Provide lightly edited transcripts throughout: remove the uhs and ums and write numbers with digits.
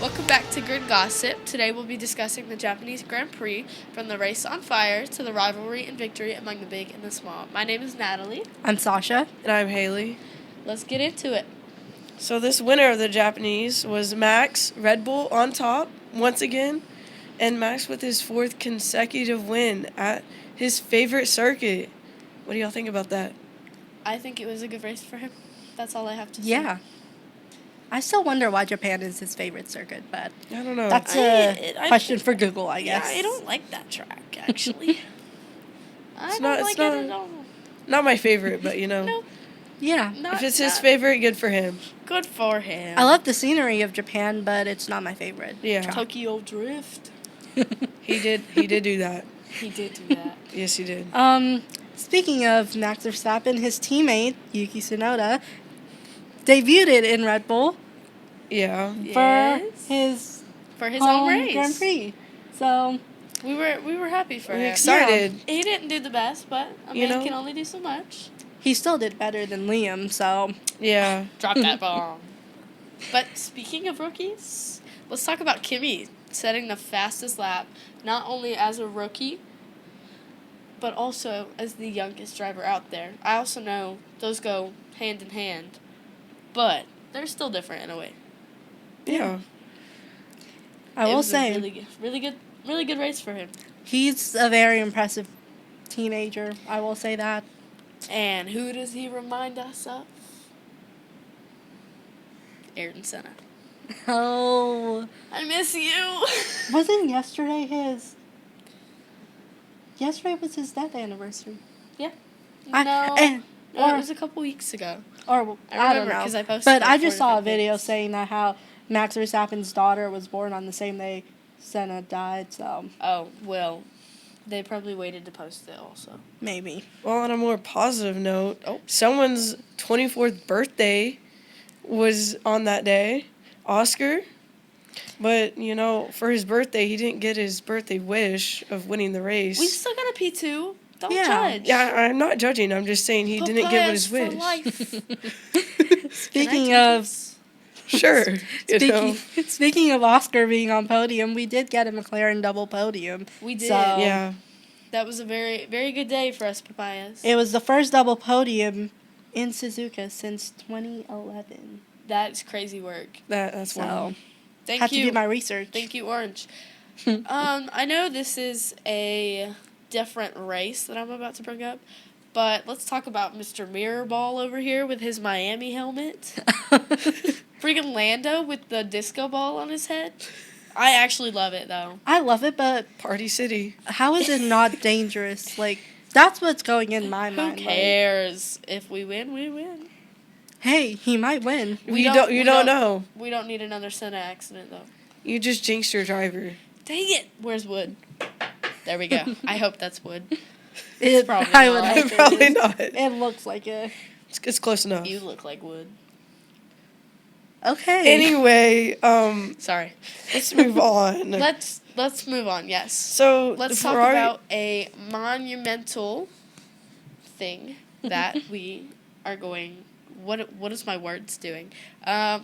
Welcome back to Grid Gossip. Today we'll be discussing the Japanese Grand Prix, from the race on fire to the rivalry and victory among the big and the small. My name is Natalie. I'm Sasha. And I'm Haley. Let's get into it. So this winner of the Japanese was Max, Red Bull on top once again, and Max with his fourth consecutive win at his favorite circuit. What do y'all think about that? I think it was a good race for him. That's all I have to say. Yeah. I still wonder why Japan is his favorite circuit, but I don't know. that's a question for Google, I guess. Yeah, I don't like that track, actually. I don't not- like it's it not- at all. Not my favorite, but you know. No, Yeah. If it's his favorite, good for him. Good for him. I love the scenery of Japan, but it's not my favorite. Yeah. track. Tokyo Drift. He did do that. He did do that. Yes, he did. Speaking of Max Verstappen, his teammate, Yuki Tsunoda, debuted in Red Bull Yeah. for his own home race. Grand Prix. So, We were happy for We're him. excited. He didn't do the best, but a You man know? can only do so much. he still did better than Liam, so Yeah. Drop that bomb. But speaking of rookies, let's talk about Kimi setting the fastest lap, not only as a rookie, but also as the youngest driver out there. I also know those go hand in hand, but they're still different in a way. Yeah. I It will was a say really good race for him. he's a very impressive teenager. I will say that. And who does he remind us of? Ayrton Senna. Oh, I miss you. wasn't yesterday his? Yesterday was his death anniversary. No, I it was a couple weeks ago. or I don't remember know. 'cause I posted But it I for just saw a different video things. saying that how Max Verstappen's daughter was born on the same day Senna died. So Oh, well, they probably waited to post it also. maybe. Well, on a more positive note, Oh. someone's 24th birthday was on that day, Oscar. But, you know, for his birthday, he didn't get his birthday wish of winning the race. We still got a P2. Don't Yeah. judge. Yeah, I'm not judging. I'm just saying he didn't get what his Papayas wish. for life. Speaking Can I of take this? Sure. You know. speaking of Oscar being on podium, we did get a McLaren double podium. We did. So Yeah. That was a very, very good day for us papayas. it was the first double podium in Suzuka since 2011. That's crazy work. That's So wild. Thank had you. to do my research. Thank you, Orange. I know this is a different race that I'm about to bring up, but let's talk about Mr. Mirrorball over here with his Miami helmet. Freaking Lando with the disco ball on his head. I actually love it, though. I love it, but Party City. how is it not dangerous? Like, that's what's going in my Who mind. like, cares? If we win, we win. hey, he might win. We You don't- don't know. We don't need another Senna accident, though. You just jinxed your driver. Dang it! Where's Wood? There we go. I hope that's Wood. It, probably I would not. hope it Probably is. not. It looks like it. It's close enough. You look like Wood. Okay. Anyway, Sorry. let's move on. Let's move on. Yes. So Let's the talk Ferrari- about a monumental thing that we are going. What is my words doing? Let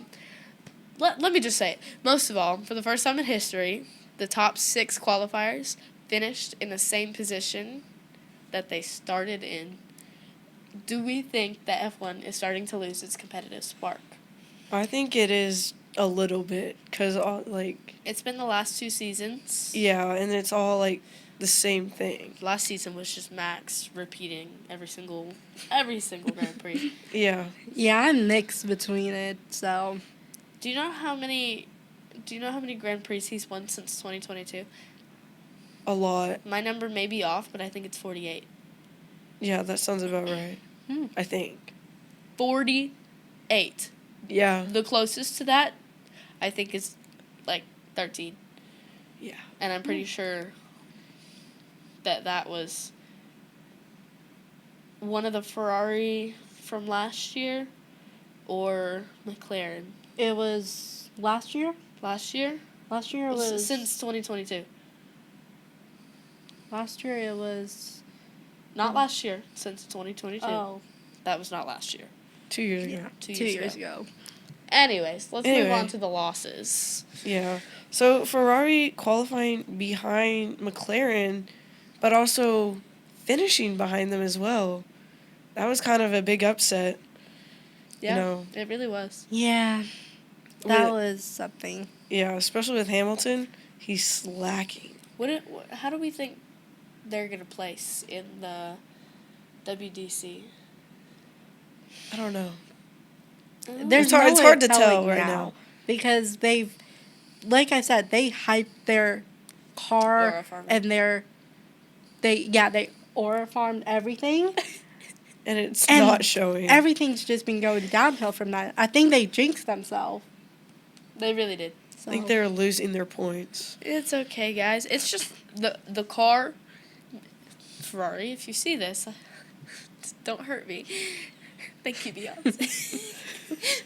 me just say it. Most of all, for the first time in history, the top 6 qualifiers finished in the same position that they started in. Do we think that F1 is starting to lose its competitive spark? I think it is a little bit because It's been the last 2 seasons. yeah, and it's all like the same thing. Last season was just Max repeating every single Grand Prix. Yeah. Yeah, I'm mixed between it, so. Do you know how many Grand Prix he's won since 2022? A lot. My number may be off, but I think it's 48. Yeah, that sounds about right. Hmm. I think. 48. Yeah. The closest to that, I think, is like 13. Yeah. And I'm pretty sure that was one of the Ferrari from last year or McLaren. It was last year? Last year? Last year it was. Since 2022. Last year it was. Not last year, since 2022. Oh. That was not last year. 2 years ago. Yeah, 2 2 years years ago. ago. Anyways, let's move on to the losses. Yeah. So Ferrari qualifying behind McLaren, but also finishing behind them as well. That was kind of a big upset. Yeah, it really was. Yeah, that was something. Yeah, especially with Hamilton, he's slacking. How do we think they're going to place in the WDC? I don't know. There's it's hard to tell right now. Because they've, like I said, they hyped their car and they aura farmed everything. And it's not showing. Everything's just been going downhill from that. I think they jinxed themselves. They really did. I think they're losing their points. It's okay, guys. It's just the car. Ferrari, if you see this, don't hurt me. Thank you, Beyonce.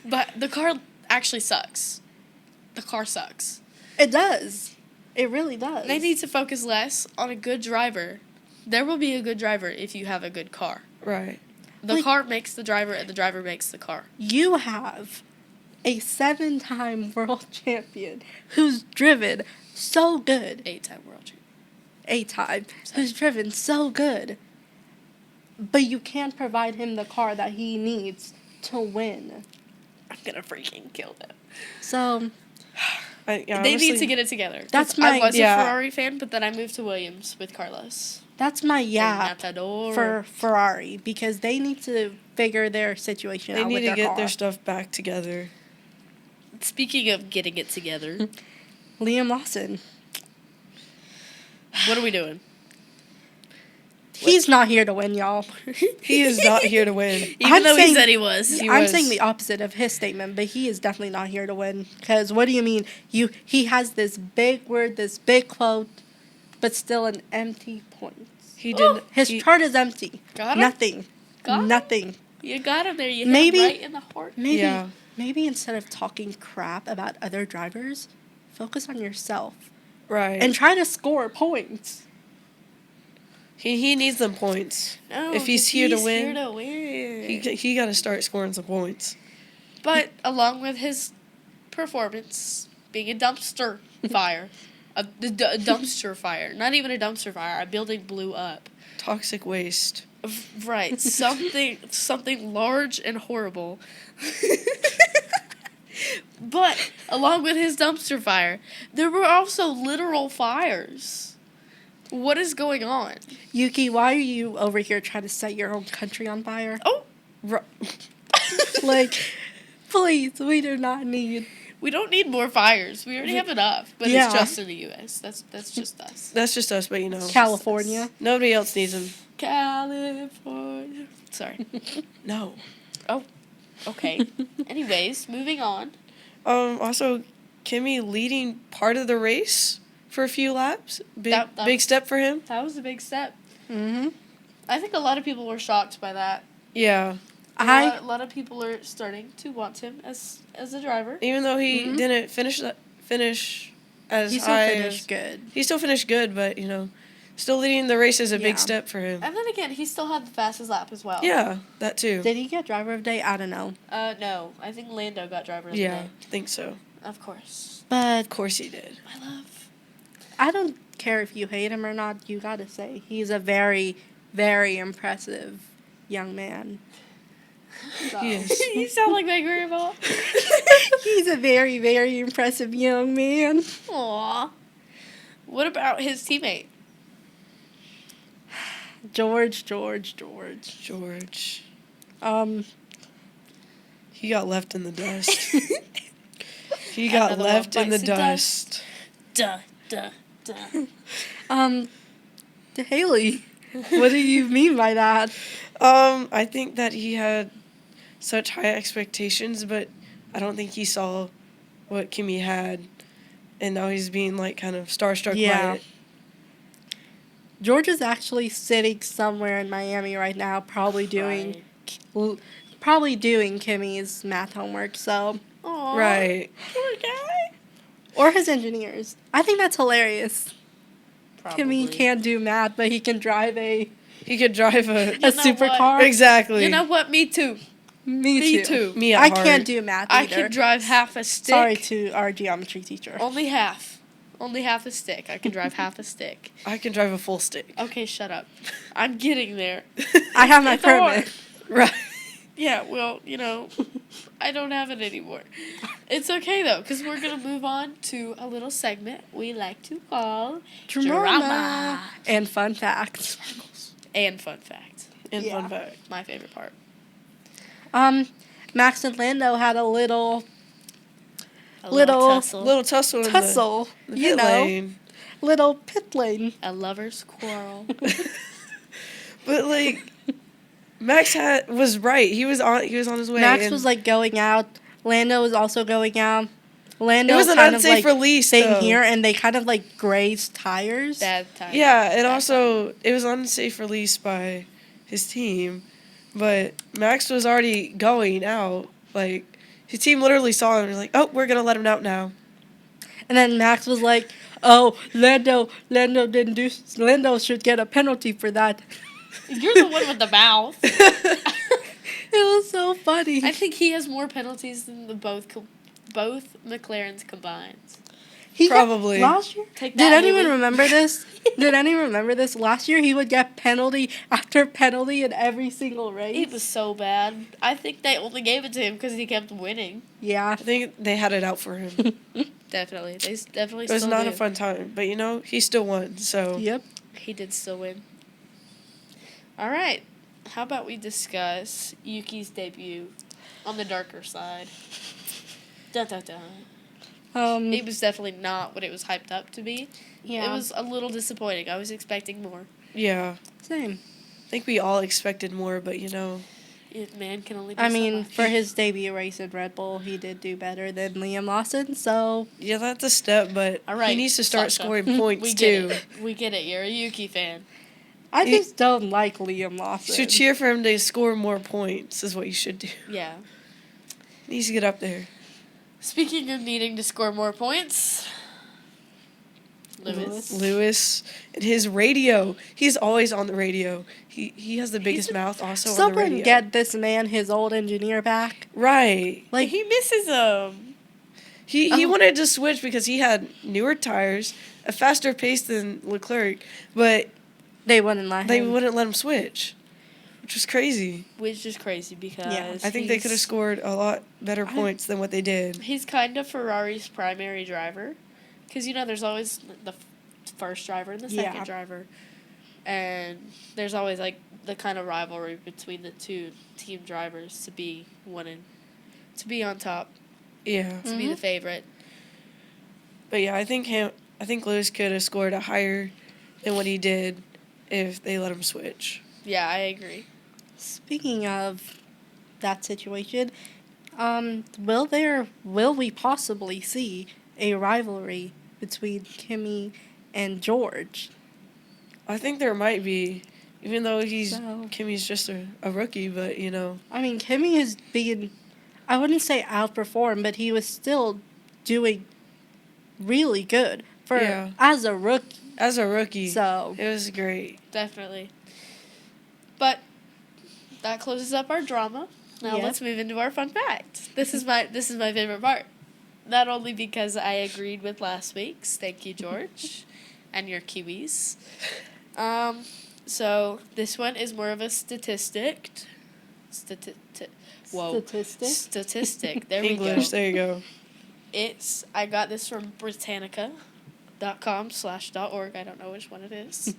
But the car actually sucks. The car sucks. It does. It really does. They need to focus less on a good driver. There will be a good driver if you have a good car. Right. The car makes the driver, and the driver makes the car. You have a 7-time world champion who's driven so good. 8-time world champion. 8-time. Who's driven so good. But you can't provide him the car that he needs to win. I'm going to freaking kill them. So... they need to get it together. I was a Ferrari fan, but then I moved to Williams with Carlos. That's my for Ferrari, because they need to figure their situation out with their car. They need to get their stuff back together. Speaking of getting it together. Liam Lawson. What are we doing? He's not here to win, y'all. He is not here to win. Even though he said he was. I'm saying the opposite of his statement, but he is definitely not here to win. Because what do you mean? He has this big word, this big quote, but still an empty points. His chart is empty. Got him? Nothing. Nothing. You got him there. You hit him right in the heart. Maybe instead of talking crap about other drivers, focus on yourself. Right. And try to score points. He needs them points. No, if he's here to win, he got to start scoring some points. But along with his performance being a dumpster fire, a dumpster fire, not even a dumpster fire, a building blew up. Toxic waste. Right, something large and horrible. But along with his dumpster fire, there were also literal fires. What is going on? Yuki, why are you over here trying to set your own country on fire? Oh! Like, please, we do not need... We don't need more fires. We already have enough. But it's just in the U.S. That's just us. That's just us, but California. Nobody else needs them. California. Sorry. No. Oh. Okay. Anyways, moving on. Also, Kimi leading part of the race for a few laps. Big step for him. That was a big step. Mm-hmm. I think a lot of people were shocked by that. Yeah. A lot of people are starting to want him as a driver. Even though he didn't finish as he high finished good. He still finished good, but, still leading the race is a big step for him. And then again, he still had the fastest lap as well. Yeah, that too. Did he get driver of the day? I don't know. No. I think Lando got driver of the day. Yeah, I think so. Of course. But of course he did. I don't care if you hate him or not. You gotta say he's a very, very impressive young man. Yes. You sound like my grandma. He's a very, very impressive young man. Aww. What about his teammate? George. He got left in the dust. He got left in the dust. Duh. Haley, what do you mean by that? I think that he had such high expectations, but I don't think he saw what Kimi had, and now he's being kind of starstruck by it. George is actually sitting somewhere in Miami right now, probably doing Kimi's math homework. So, aww, right, poor guy. Or his engineers. I think that's hilarious. Probably. Kimi can't do math, but he can drive a supercar. Exactly. You know what? Me too. Me too. Me at I heart. can't do math I either. can drive half a stick. Sorry to our geometry teacher. Only half. Only half a stick. I can drive half a stick. I can drive a full stick. Okay, shut up. I'm getting there. I have my It's hard. permit. Right. Yeah, well, I don't have it anymore. It's okay, though, because we're going to move on to a little segment we like to call Drama. And fun facts. and fun facts. And Yeah. fun fact. My favorite part. Max and Lando had a little A Little- tussle. Little tussle in tussle, the you pit know, lane. little pit lane. A lover's quarrel. But like Max was right. He was on his way. Max and was like going out. Lando was also going out. Lando it was an kind of unsafe like release staying though. here, and they kind of like grazed tires. Bad time. Yeah, and Bad also it was an unsafe release by his team, but Max was already going out. Like his team literally saw him and was like, "Oh, we're gonna let him out now." And then Max was like, "Oh, Lando didn't do. Lando should get a penalty for that." You're the one with the mouth. It was so funny. I think he has more penalties than both McLarens combined. He got- Probably. last year. Take Did that, anyone Haley. remember this? Did anyone remember this? Last year he would get penalty after penalty in every single race. It was so bad. I think they only gave it to him because he kept winning. Yeah. I think they had it out for him. Definitely. They definitely It was still not do. a fun time, but he still won. So Yep. He did still win. All right. How about we discuss Yuki's debut on the darker side? Dun, dun, dun. It was definitely not what it was hyped up to be. Yeah. It was a little disappointing. I was expecting more. yeah, Same. I think we all expected more, but Man can only do I so mean, much. for his debut race in Red Bull, he did do better than Liam Lawson. So yeah, that's a step. But All right, he needs to start Sasha. scoring points we get too. it. We get it. You're a Yuki fan. I You- just don't like Liam You Lawson. should cheer for him to score more points. Is what you should do. Yeah. He needs to get up there. Speaking of needing to score more points, Lewis. Lewis and his radio. He's always on the radio. He has the biggest mouth also on the Someone radio. get this man his old engineer back. Right. Like He misses him. He wanted to switch because he had newer tires, a faster pace than Leclerc, but they wouldn't let they him. wouldn't let him switch, which was crazy. Which is crazy because I think they could have scored a lot better points than what they did. He's kind of Ferrari's primary driver. Because, there's always the first driver and the second Yeah. driver. And there's always, the kind of rivalry between the two team drivers to be to be on top, Yeah. to be the favorite. But yeah, I think Lewis could have scored a higher than what he did if they let him switch. Yeah, I agree. Speaking of that situation, will we possibly see a rivalry between Kimi and George? I think there might be, even though So- Kimmy's just a rookie, but I mean, Kimi is being, I wouldn't say outperformed, but he was still doing really good as a rookie. as a rookie, So it was great. Definitely. But that closes up our drama. Now Yep. let's move into our fun fact. This is my favorite part. Not only because I agreed with last week's, thank you, George, and your Kiwis. So this one is more of a statistic. Statistic. There English, we go. there you go. I got this from Britannica.com/.org. I don't know which one it is.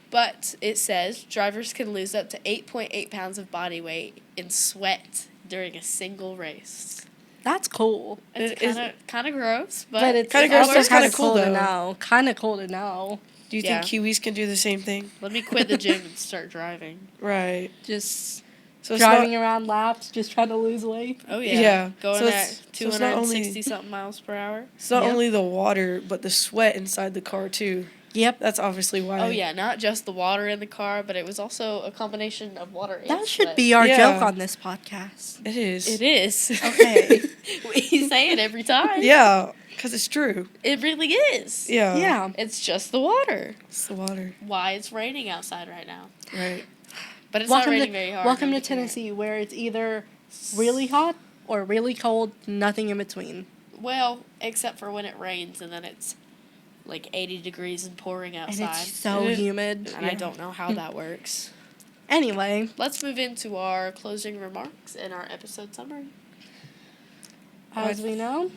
But it says drivers can lose up to 8.8 pounds of body weight in sweat during a single race. that's cool. It's It is- kind of gross, but it's Kinda it gross, also but it's works. kinda cool, to though. know. Kind of cool to know. Do you Yeah. think Kiwis can do the same thing? Let me quit the gym and start driving. Right. Just So it's driving not, around laps, just trying to lose weight. Oh yeah, Yeah. going So at it's not only- 260 something miles per hour. it's not Yep. only the water, but the sweat inside the car too. Yep. That's obviously why. Oh yeah, not just the water in the car, but it was also a combination of water and That should sweat. be our Yeah. joke on this podcast. It is. It is. Okay. We say it every time. Yeah, because it's true. It really is. Yeah. Yeah. It's just the water. It's the water. Why it's raining outside right now. Right. But it's not Welcome raining to very hard. welcome to Nobody cares. Tennessee, where it's either really hot or really cold, nothing in between. Well, except for when it rains and then it's like 80 degrees and pouring outside. And it's so humid. And I don't know how that works. Anyway. Let's move into our closing remarks and our episode summary. As we know,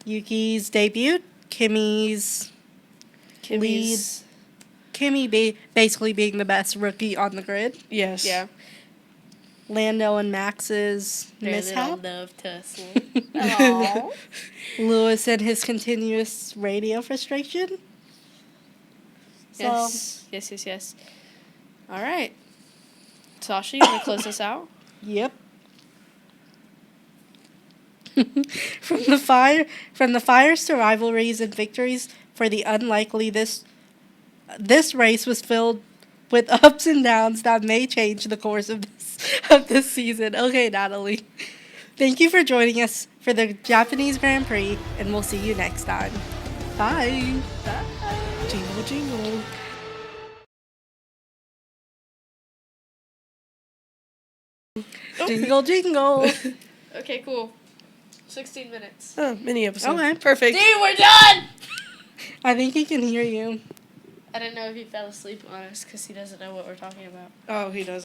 Yuki's debut, Kimmy's lead, Kimmy basically being the best rookie on the grid. Yes. Yeah. Lando and Max's mishap. Love tussle. Lewis and his continuous radio frustration. Yes. Yes. All right. Sasha, you want to close us out? Yep. From the fires to rivalries and victories for the unlikely, this race was filled with ups and downs that may change the course of this season. Okay, Natalie. Thank you for joining us for the Japanese Grand Prix, and we'll see you next time. Bye. Bye. Jingle, jingle. Jingle, jingle. Okay, cool. 16 minutes. Oh, mini episode. Okay. Perfect. Dude, we're done! I think he can hear you. I didn't know if he fell asleep on us because he doesn't know what we're talking about. Oh, he does.